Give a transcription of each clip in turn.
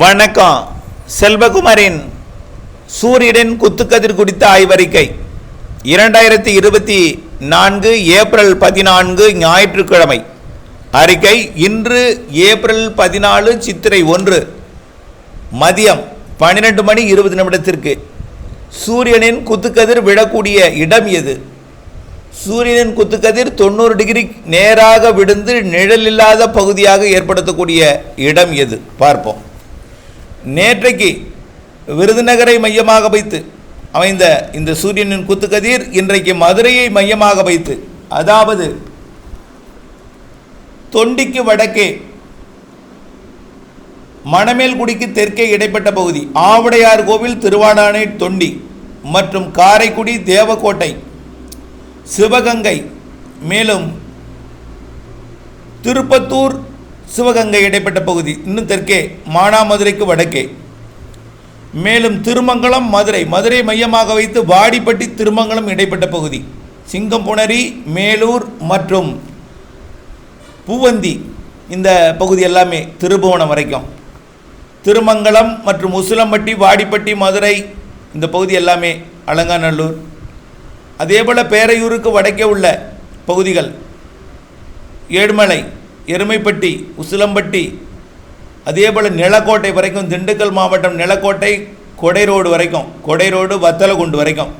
வணக்கம். செல்வகுமாரின் சூரியனின் குத்துக்கதிர் குறித்த ஆய்வறிக்கை 2024 ஏப்ரல் 14 ஞாயிற்றுக்கிழமை. அறிக்கை இன்று ஏப்ரல் 14 சித்திரை 1 மதியம் 12 மணி 20 நிமிடத்திற்கு சூரியனின் குத்துக்கதிர் விழக்கூடிய இடம் எது? சூரியனின் குத்துக்கதிர் 90 டிகிரி நேராக விழுந்து நிழலில்லாத பகுதியாக ஏற்படுத்தக்கூடிய இடம் எது பார்ப்போம். நேற்றைக்கு விருதுநகரை மையமாக வைத்து அமைந்த இந்த சூரியனின் குத்துக்கதிர் இன்றைக்கு மதுரையை மையமாக வைத்து, அதாவது தொண்டிக்கு வடக்கே மணமேல்குடிக்கு தெற்கே இடைப்பட்ட பகுதி ஆவுடையார் கோவில், திருவாடானை, தொண்டி மற்றும் காரைக்குடி, தேவக்கோட்டை, சிவகங்கை, மேலும் திருப்பத்தூர், சிவகங்கை இடைப்பட்ட பகுதி இன்னும் தெற்கே மானாமதுரைக்கு வடக்கே, மேலும் திருமங்கலம், மதுரை மையமாக வைத்து வாடிப்பட்டி, திருமங்கலம் இடைப்பட்ட பகுதி, சிங்கம்புணரி, மேலூர் மற்றும் பூவந்தி இந்த பகுதி எல்லாமே திருபுவனம் வரைக்கும், திருமங்கலம் மற்றும் உசிலம்பட்டி, வாடிப்பட்டி, மதுரை இந்த பகுதி எல்லாமே அலங்காநல்லூர், அதேபோல் பேரையூருக்கு வடக்கே உள்ள பகுதிகள் ஏடுமலை, எருமைப்பட்டி, உசிலம்பட்டி, அதேபோல் நிலக்கோட்டை வரைக்கும், திண்டுக்கல் மாவட்டம் நிலக்கோட்டை, கொடை ரோடு வரைக்கும், கொடை ரோடு வத்தலகுண்டு வரைக்கும்.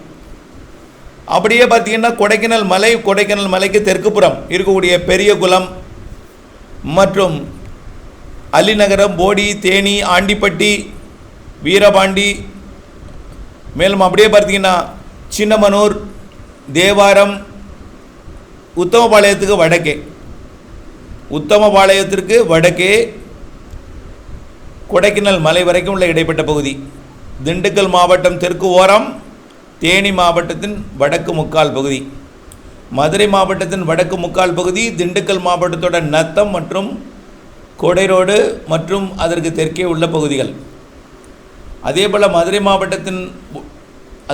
அப்படியே பார்த்தீங்கன்னா கொடைக்கானல் மலைக்கு தெற்குப்புறம் இருக்கக்கூடிய பெரியகுளம் மற்றும் அலிநகரம், போடி, தேனி, ஆண்டிப்பட்டி, வீரபாண்டி, மேலும் அப்படியே பார்த்தீங்கன்னா சின்னமனூர், தேவாரம், உத்தமபாளையத்திற்கு வடக்கே கொடைக்கானல் மலை வரைக்கும் உள்ள இடைப்பட்ட பகுதி, திண்டுக்கல் மாவட்டம் தெற்கு ஓரம், தேனி மாவட்டத்தின் வடக்கு முக்கால் பகுதி, மதுரை மாவட்டத்தின் வடக்கு முக்கால் பகுதி, திண்டுக்கல் மாவட்டத்தோட நத்தம் மற்றும் கொடை ரோடு மற்றும் அதற்கு தெற்கே உள்ள பகுதிகள். அதேபோல் மதுரை மாவட்டத்தின்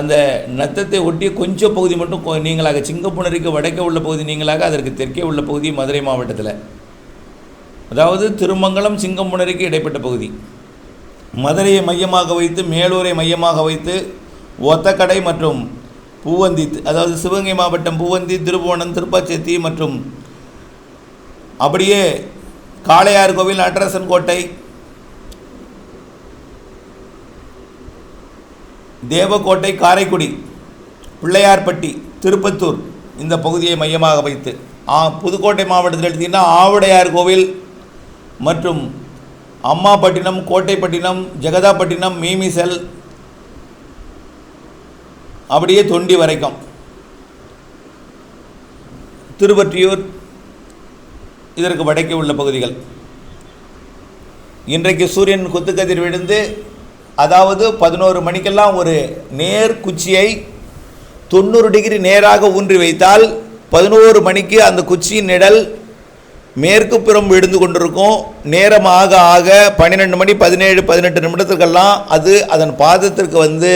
அந்த நத்தத்தை ஒட்டிய கொஞ்சம் பகுதி மட்டும் நீங்களாக, சிங்கப்புணரிக்கு வடக்கே உள்ள பகுதி நீங்களாக, அதற்கு தெற்கே உள்ள பகுதி மதுரை மாவட்டத்தில், அதாவது திருமங்கலம், சிங்கம்புணரிக்கு இடைப்பட்ட பகுதி, மதுரையை மையமாக வைத்து, மேலூரை மையமாக வைத்து, ஒத்தக்கடை மற்றும் பூவந்தி, அதாவது சிவகங்கை மாவட்டம் பூவந்தி, திருபுவனம், திருப்பாச்சேத்தி மற்றும் அப்படியே காளையார் கோவில், நடராசன் கோட்டை, தேவக்கோட்டை, காரைக்குடி, பிள்ளையார்பட்டி, திருப்பத்தூர் இந்த பகுதியை மையமாக வைத்து, புதுக்கோட்டை மாவட்டத்தில் எடுத்திங்கன்னா ஆவுடையார் கோவில் மற்றும் அம்மாப்பட்டினம், கோட்டைப்பட்டினம், ஜெகதாப்பட்டினம், மீமிசல், அப்படியே தொண்டி வரைக்கும், திருவற்றியூர் இதற்கு வடக்கே உள்ள பகுதிகள். இன்றைக்கு சூரியன் குத்துக்கதிர் விழுந்து, அதாவது 11 மணிக்கெல்லாம் ஒரு நேர் குச்சியை 90 டிகிரி நேராக ஊன்றி வைத்தால் 11 மணிக்கு அந்த குச்சியின் நிழல் மேற்கு புறம் விழுந்து கொண்டிருக்கும். நேரமாக ஆக 12 மணி 17-18 நிமிடத்துக்கெல்லாம் அது அதன் பாதத்திற்கு வந்து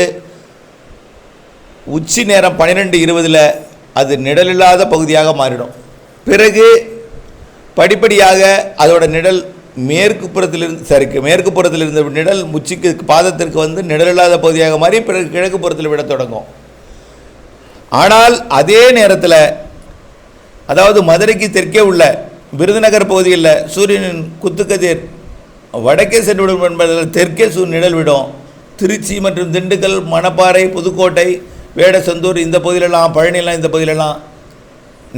உச்சி நேரம் 12:20 அது நிழலில்லாத பகுதியாக மாறிடும். பிறகு படிப்படியாக அதோட நிழல் மேற்கு புறத்தில் இருந்த நிழல் உச்சிக்கு பாதத்திற்கு வந்து நிழலில்லாத பகுதியாக மாறி பிறகு கிழக்கு புறத்தில் விட தொடங்கும். ஆனால் அதே நேரத்தில், அதாவது மதுரைக்கு தெற்கே உள்ள விருதுநகர் பகுதியில் சூரியனின் குத்துக்கதிர் வடக்கே சென்றுவிடும் என்பதில் தெற்கே நிழல் விடும். திருச்சி மற்றும் திண்டுக்கல், மணப்பாறை, புதுக்கோட்டை, வேடசந்தூர் இந்த பகுதியிலெல்லாம், பழனியெல்லாம் இந்த பகுதியிலெல்லாம்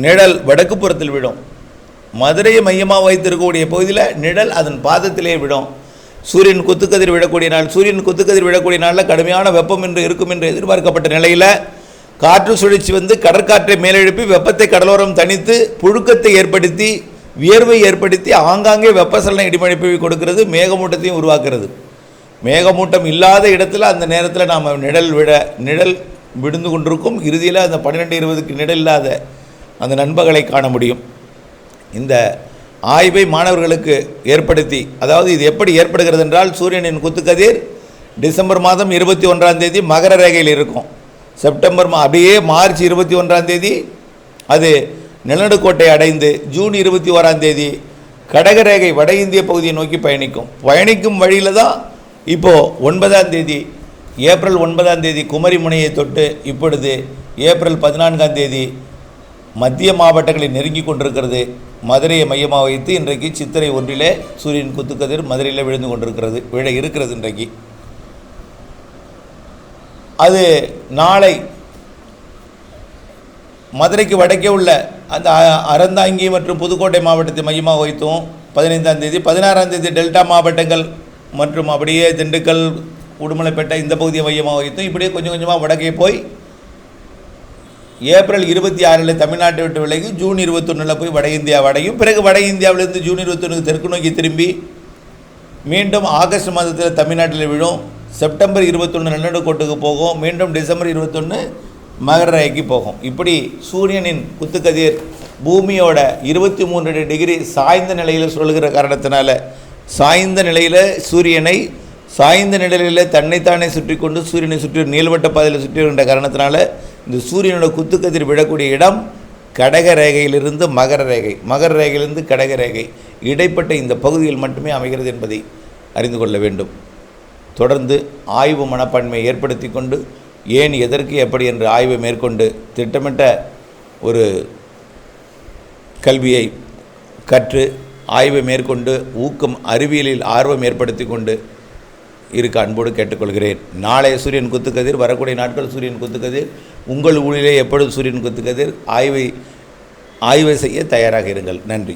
நிழல் வடக்கு புறத்தில் விடும். மதுரையை மையமாக வைத்திருக்கக்கூடிய பகுதியில் நிழல் அதன் பாதத்திலே விடும். சூரியன் குத்துக்கதிர் விடக்கூடிய நாளில் கடுமையான வெப்பம் இருக்கும் என்று எதிர்பார்க்கப்பட்ட நிலையில் காற்று சுழற்சி வந்து கடற்காற்றை மேலெழுப்பி வெப்பத்தை கடலோரம் தணித்து புழுக்கத்தை ஏற்படுத்தி வியர்வை ஏற்படுத்தி ஆங்காங்கே வெப்பசலன இடிமழைப்பை கொடுக்கிறது, மேகமூட்டத்தையும் உருவாக்குறது. மேகமூட்டம் இல்லாத இடத்துல அந்த நேரத்தில் நாம் நிழல் விழுந்து கொண்டிருக்கும். இறுதியில் அந்த 12:20க்கு நிழல் இல்லாத அந்த நண்பகலை காண முடியும். இந்த ஆய்வை மாணவர்களுக்கு ஏற்படுத்தி, அதாவது இது எப்படி ஏற்படுகிறது என்றால், சூரியனின் குத்துக்கதிர் டிசம்பர் மாதம் 21ஆம் தேதி மகர ரேகையில் இருக்கும். அப்படியே மார்ச் 21ஆம் தேதி அது நிலநடுக்கோட்டை அடைந்து ஜூன் 21ஆம் தேதி கடகரேகை வட இந்திய பகுதியை நோக்கி பயணிக்கும் வழியில் தான் இப்போது 9ஆம் தேதி ஏப்ரல் 9ஆம் தேதி குமரி முனையை தொட்டு இப்பொழுது ஏப்ரல் 14ஆம் தேதி மத்திய மாவட்டங்களை நெருங்கி கொண்டிருக்கிறது. மதுரையை மையமாக வைத்து இன்றைக்கு சித்திரை 1 சூரியன் குத்துக்கதிர் மதுரையில் விழுந்து கொண்டிருக்கிறது, இருக்கிறது இன்றைக்கு. அது நாளை மதுரைக்கு வடக்கே உள்ள அந்த அறந்தாங்கி மற்றும் புதுக்கோட்டை மாவட்டத்தை மையமாக வைத்தும் 15ஆம் தேதி 16ஆம் தேதி டெல்டா மாவட்டங்கள் மற்றும் அப்படியே திண்டுக்கல் உடுமலைப்பேட்டை இந்த பகுதியை மையமாக வைத்தும் இப்படியே கொஞ்சம் கொஞ்சமாக வடக்கே போய் ஏப்ரல் 26 தமிழ்நாட்டை விட்டு விலகி ஜூன் 21 போய் வட இந்தியா அடையும். பிறகு வட இந்தியாவிலிருந்து ஜூன் 21 தெற்கு நோக்கி திரும்பி மீண்டும் ஆகஸ்ட் மாதத்தில் தமிழ்நாட்டில் விழும். செப்டம்பர் 21 நிலநடுக்கோட்டுக்கு போகும். மீண்டும் டிசம்பர் 21 மகர ரேகைக்கு போகும். இப்படி சூரியனின் குத்துக்கதிர் பூமியோட 23 டிகிரி சாய்ந்த நிலையில் சொல்கிற காரணத்தினால சாய்ந்த நிலையில் சூரியனை சாய்ந்த நிலையில் தன்னைத்தானே சுற்றி கொண்டு சூரியனை சுற்றி நீள்வட்ட பாதையில் சுற்றி வருகின்ற காரணத்தினால இந்த சூரியனோட குத்துக்கதிர் விழக்கூடிய இடம் கடக ரேகையிலிருந்து மகர ரேகை, மகர ரேகையிலிருந்து கடக ரேகை இடைப்பட்ட இந்த பகுதியில் மட்டுமே அமைகிறது என்பதை அறிந்து கொள்ள வேண்டும். தொடர்ந்து ஆய்வு மனப்பான்மையை ஏற்படுத்தி கொண்டு ஏன் எதற்கு எப்படி என்று ஆய்வை மேற்கொண்டு திட்டமிட்ட ஒரு கல்வியை கற்று ஆய்வை மேற்கொண்டு ஊக்கம் அறிவியலில் ஆர்வம் ஏற்படுத்தி கொண்டு இருக்க அன்போடு கேட்டுக்கொள்கிறேன். நாளைய சூரியன் குத்துக்கதிர், வரக்கூடிய நாட்கள் சூரியன் குத்துக்கதிர், உங்கள் ஊரிலே எப்பொழுது சூரியன் குத்துக்கதிர் ஆய்வை செய்ய தயாராக இருங்கள். நன்றி.